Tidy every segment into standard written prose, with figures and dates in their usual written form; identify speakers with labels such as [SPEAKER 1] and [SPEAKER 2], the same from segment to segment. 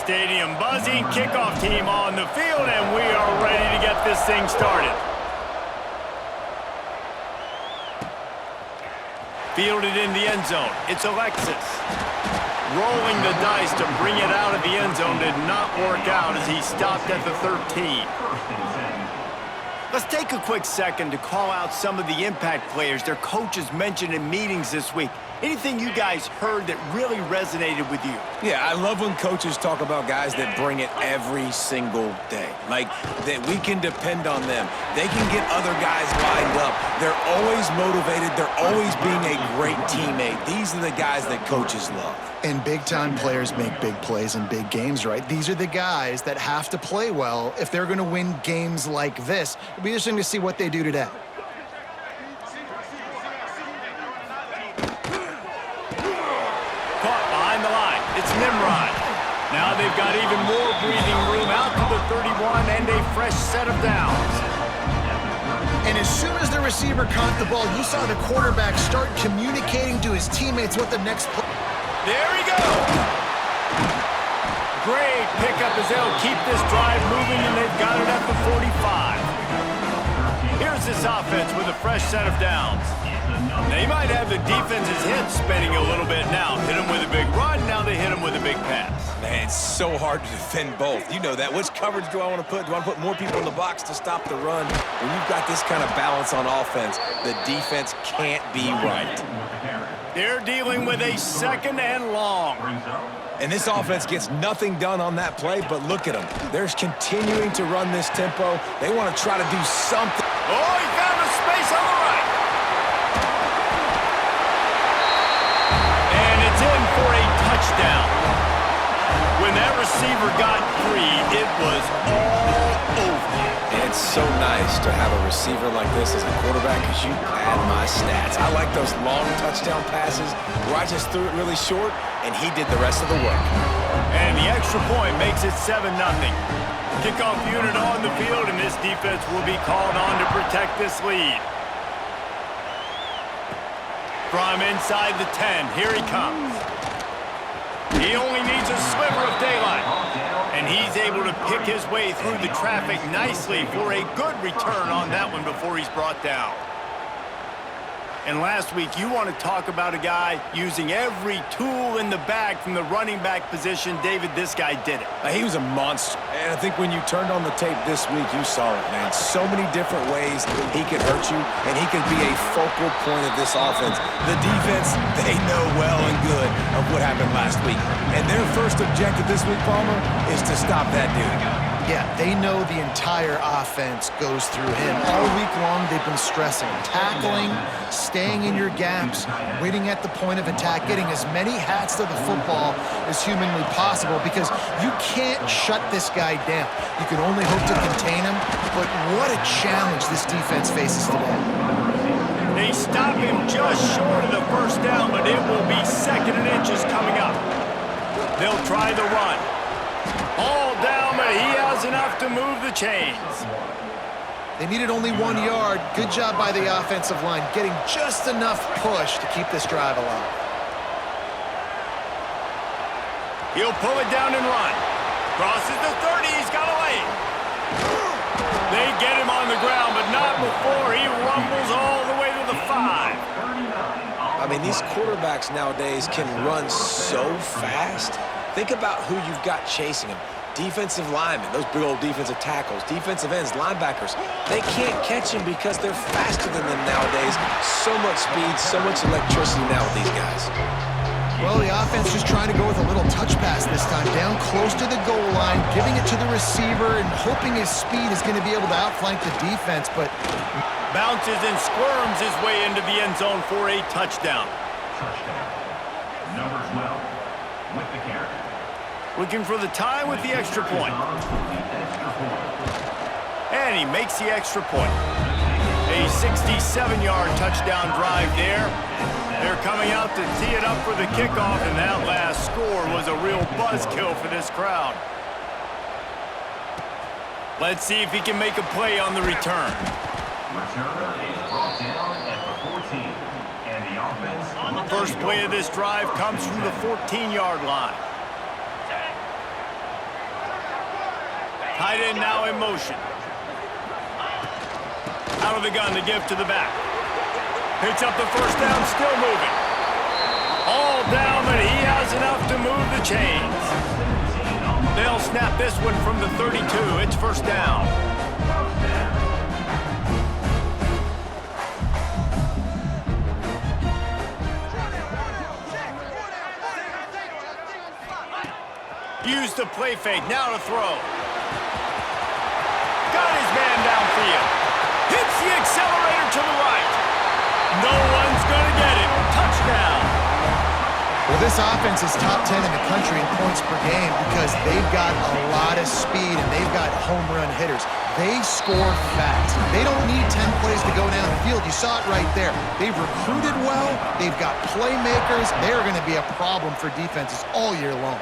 [SPEAKER 1] Stadium buzzing, kickoff team on the field, and we are ready to get this thing started. Fielded in the end zone, it's Alexis. Rolling the dice to bring it out of the end zone did not work out as he stopped at the 13. Let's take a quick second to call out some of the impact players their coaches mentioned in meetings this week. Anything you guys heard that really resonated with you?
[SPEAKER 2] Yeah, I love when coaches talk about guys that bring it every single day. Like, that we can depend on them. They can get other guys lined up. They're always motivated. They're always being a great teammate. These are the guys that coaches love.
[SPEAKER 3] And big-time players make big plays in big games, right? These are the guys that have to play well if they're going to win games like this. It'll be interesting to see what they do today.
[SPEAKER 1] Caught behind the line. It's Nimrod. Now they've got even more breathing room out to the 31 and a fresh set of downs.
[SPEAKER 3] And as soon as the receiver caught the ball, you saw the quarterback start communicating to his teammates what the next play.
[SPEAKER 1] There he goes. Great pickup as they'll keep this drive moving, and they've got it at the 45. Here's this offense with a fresh set of downs. They might have the defense's head spinning a little bit now. Hit him with a big run, now they hit him with a big pass.
[SPEAKER 2] Man, it's so hard to defend both. You know that. Which coverage do I want to put? Do I want to put more people in the box to stop the run? When you've got this kind of balance on offense, the defense can't be right.
[SPEAKER 1] They're dealing with a second and long.
[SPEAKER 2] And this offense gets nothing done on that play, but look at them. They're continuing to run this tempo. They want to try to do something.
[SPEAKER 1] Oh, he found a space on the right. And it's in for a touchdown. When that receiver got free, it was all over.
[SPEAKER 2] It's so nice to have a receiver like this as a quarterback because you pad my stats. I like those long touchdown passes where I just threw it really short and he did the rest of the work.
[SPEAKER 1] And the extra point makes it 7-0. Kickoff unit on the field, and this defense will be called on to protect this lead. From inside the 10, here he comes. He only needs a sliver of daylight, and he's able to pick his way through the traffic nicely for a good return on that one before he's brought down. And last week, you want to talk about a guy using every tool in the bag from the running back position. David, this guy did it.
[SPEAKER 2] He was a monster. And I think when you turned on the tape this week, you saw it, man. So many different ways he could hurt you, and he could be a focal point of this offense. The defense, they know well and good of what happened last week. And their first objective this week, Palmer, is to stop that dude.
[SPEAKER 3] Yeah, they know the entire offense goes through him. All week long, they've been stressing tackling, staying in your gaps, waiting at the point of attack, getting as many hats to the football as humanly possible because you can't shut this guy down. You can only hope to contain him, but what a challenge this defense faces today.
[SPEAKER 1] They stop him just short of the first down, but it will be 2nd and inches coming up. They'll try the run. All down, but he has enough to move the chains.
[SPEAKER 3] They needed only 1 yard. Good job by the offensive line, getting just enough push to keep this drive alive.
[SPEAKER 1] He'll pull it down and run. Crosses the 30, he's got a lane. They get him on the ground, but not before he rumbles all the way to the 5.
[SPEAKER 2] I mean, these quarterbacks nowadays can run so fast. Think about who you've got chasing him. Defensive linemen, those big old defensive tackles, defensive ends, linebackers. They can't catch him because they're faster than them nowadays. So much speed, so much electricity now with these guys.
[SPEAKER 3] Well, the offense just trying to go with a little touch pass this time, down close to the goal line, giving it to the receiver and hoping his speed is going to be able to outflank the defense, but
[SPEAKER 1] bounces and squirms his way into the end zone for a touchdown.
[SPEAKER 4] Number 12 with the carry.
[SPEAKER 1] Looking for the tie with the extra point. And he makes the extra point. A 67-yard touchdown drive there. They're coming out to tee it up for the kickoff, and that last score was a real buzzkill for this crowd. Let's see if he can make a play on the return.
[SPEAKER 4] Return is brought down at the 14, and the offense.
[SPEAKER 1] First play of this drive comes from the 14-yard line. Tight end now in motion. Out of the gun to give to the back. Picks up the first down, still moving. All down, but he has enough to move the chains. They'll snap this one from the 32. It's first down. Use the play fake, now to throw. Got his man downfield. Hits the accelerator to the right. No one's gonna get it. Touchdown.
[SPEAKER 3] Well, this offense is top 10 in the country in points per game because they've got a lot of speed and they've got home run hitters. They score fast. They don't need 10 plays to go down the field. You saw it right there. They've recruited well. They've got playmakers. They're going to be a problem for defenses all year long.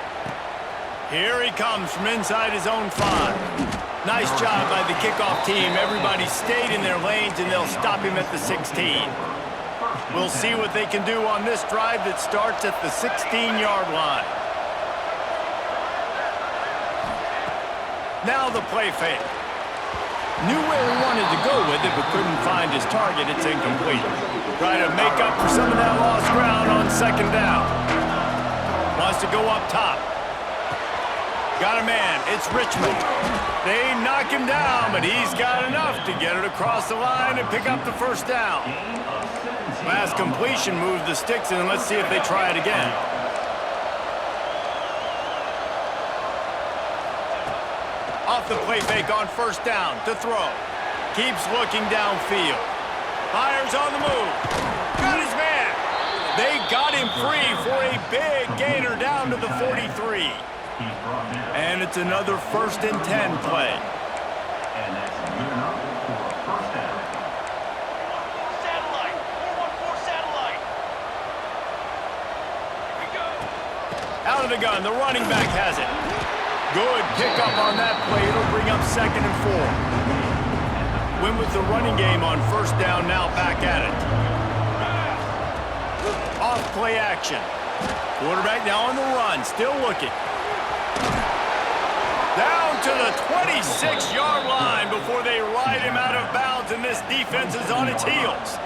[SPEAKER 1] Here he comes from inside his own 5. Nice job by the kickoff team. Everybody stayed in their lanes, and they'll stop him at the 16. We'll see what they can do on this drive that starts at the 16-yard line. Now the play fake. Knew where he wanted to go with it, but couldn't find his target. It's incomplete. Try to make up for some of that lost ground on second down. Wants to go up top. Got a man. It's Richmond. They knock him down, but he's got enough to get it across the line and pick up the first down. Last completion moved the sticks, and let's see if they try it again. Off the play fake on first down to throw. Keeps looking downfield. Fires on the move. Got his man. They got him free for a big gainer down to the 43. And it's another 1st and 10 play.
[SPEAKER 4] And that's good enough for a first down.
[SPEAKER 5] Satellite. 414 satellite. Here we go.
[SPEAKER 1] Out of the gun, the running back has it. Good pickup on that play. It'll bring up 2nd and 4. Win with the running game on first down, now back at it. Off play action. Quarterback now on the run, still looking. Down to the 26-yard line before they ride him out of bounds, and this defense is on its heels.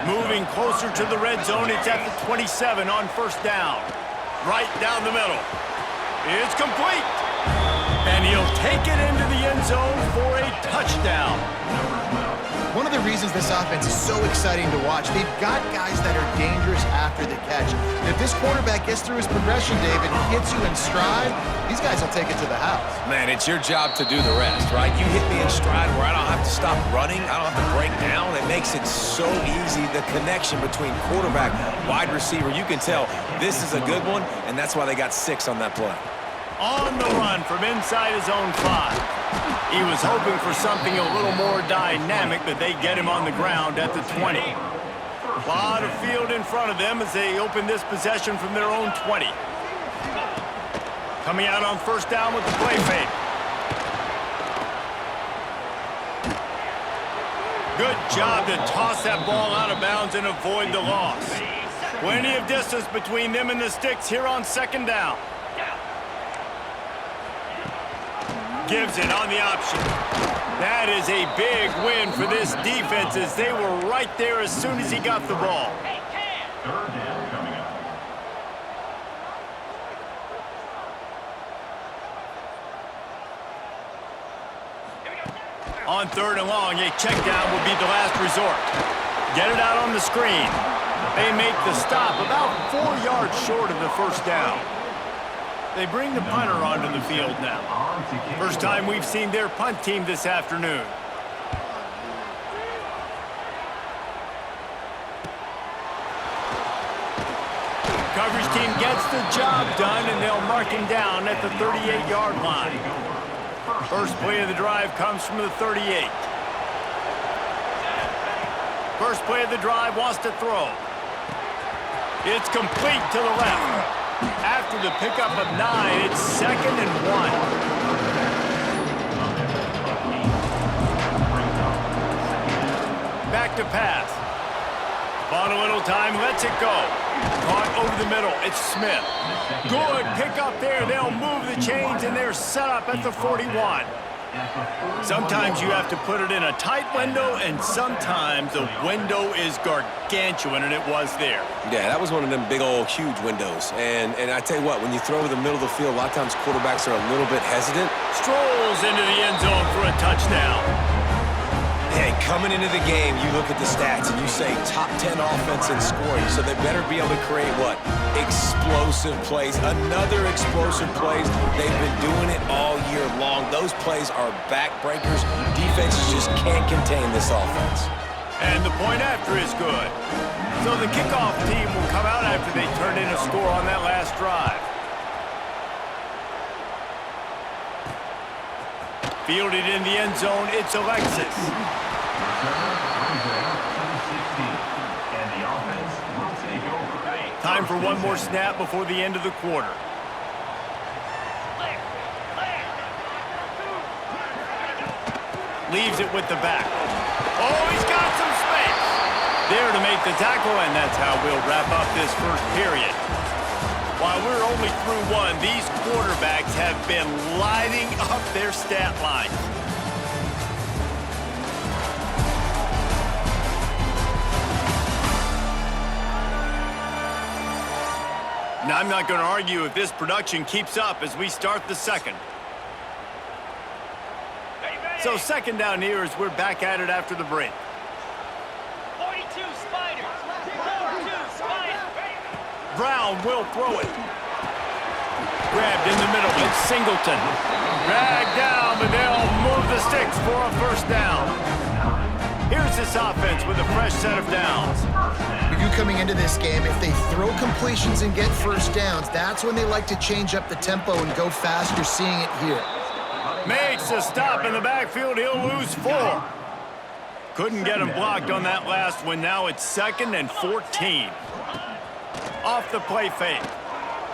[SPEAKER 1] Moving closer to the red zone, it's at the 27 on first down. Right down the middle. It's complete. And he'll take it into the end zone for a touchdown.
[SPEAKER 3] One of the reasons this offense is so exciting to watch, they've got guys that are dangerous after the catch. And if this quarterback gets through his progression, David, and hits you in stride, these guys will take it to the house.
[SPEAKER 2] Man, it's your job to do the rest, right? You hit me in stride where I don't have to stop running. I don't have to break down. It makes it so easy, the connection between quarterback, wide receiver. You can tell this is a good one, and that's why they got 6 on that play.
[SPEAKER 1] On the run from inside his own 5. He was hoping for something a little more dynamic, but they get him on the ground at the 20. A lot of field in front of them as they open this possession from their own 20. Coming out on first down with the play fake. Good job to toss that ball out of bounds and avoid the loss. Plenty of distance between them and the sticks here on second down. Gives it on the option. That is a big win for this defense as they were right there as soon as he got the ball.
[SPEAKER 4] Third down coming up.
[SPEAKER 1] On 3rd and long, a check down would be the last resort. Get it out on the screen. They make the stop about 4 yards short of the first down. They bring the punter onto the field now. First time we've seen their punt team this afternoon. Coverage team gets the job done, and they'll mark him down at the 38-yard line. First play of the drive comes from the 38. First play of the drive wants to throw. It's complete to the left. After the pickup of 9, it's 2nd and 1. Back to pass. On a little time, lets it go. Caught over the middle, it's Smith. Good pick up there. They'll move the chains, and they're set up at the 41. Sometimes you have to put it in a tight window, and sometimes the window is gargantuan, and it was there.
[SPEAKER 2] Yeah, that was one of them big old huge windows. And I tell you what, when you throw over the middle of the field, a lot of times quarterbacks are a little bit hesitant.
[SPEAKER 1] Strolls into the end zone for a touchdown.
[SPEAKER 2] Hey, coming into the game, you look at the stats and you say top 10 offense in scoring, so they better be able to create what? Explosive plays. Another explosive plays. They've been doing it all year long. Those plays are backbreakers. Defenses just can't contain this offense.
[SPEAKER 1] And the point after is good. So the kickoff team will come out after they turned in a score on that last drive. Fielded in the end zone, it's Alexis. Time for one more snap before the end of the quarter. Leaves it with the back. Oh, he's got some space. There to make the tackle, and that's how we'll wrap up this first period. While we're only through one, these quarterbacks have been lighting up their stat lines. Now, I'm not going to argue if this production keeps up as we start the second. So second down here as we're back at it after the break.
[SPEAKER 5] 42 Spiders. 42 Spiders.
[SPEAKER 1] Brown will throw it. Grabbed in the middle. It's Singleton. Dragged down, but they'll move the sticks for a first down. Here's this offense with a fresh set of downs.
[SPEAKER 3] You coming into this game, if they throw completions and get first downs, that's when they like to change up the tempo and go fast. You're seeing it here.
[SPEAKER 1] Makes a stop in the backfield. He'll lose 4. Couldn't get him blocked on that last one. Now it's 2nd and 14. Off the play fake.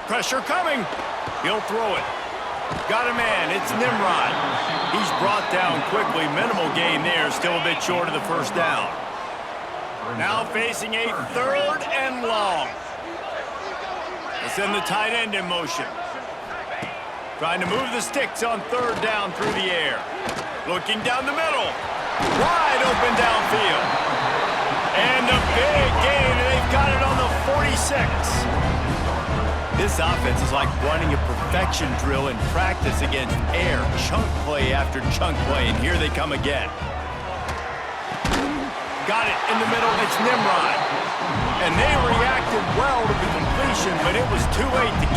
[SPEAKER 1] Pressure coming. He'll throw it. Got a man. It's Nimrod. He's brought down quickly. Minimal gain there. Still a bit short of the first down. Now facing a 3rd and long. They send the tight end in motion. Trying to move the sticks on 3rd down through the air. Looking down the middle. Wide open downfield. And a big gain, and they've got it on the 46. This offense is like running a perfection drill in practice against air. Chunk play after chunk play, and here they come again. Got it in the middle, it's Nimrod. And they reacted well to the completion, but it was too late to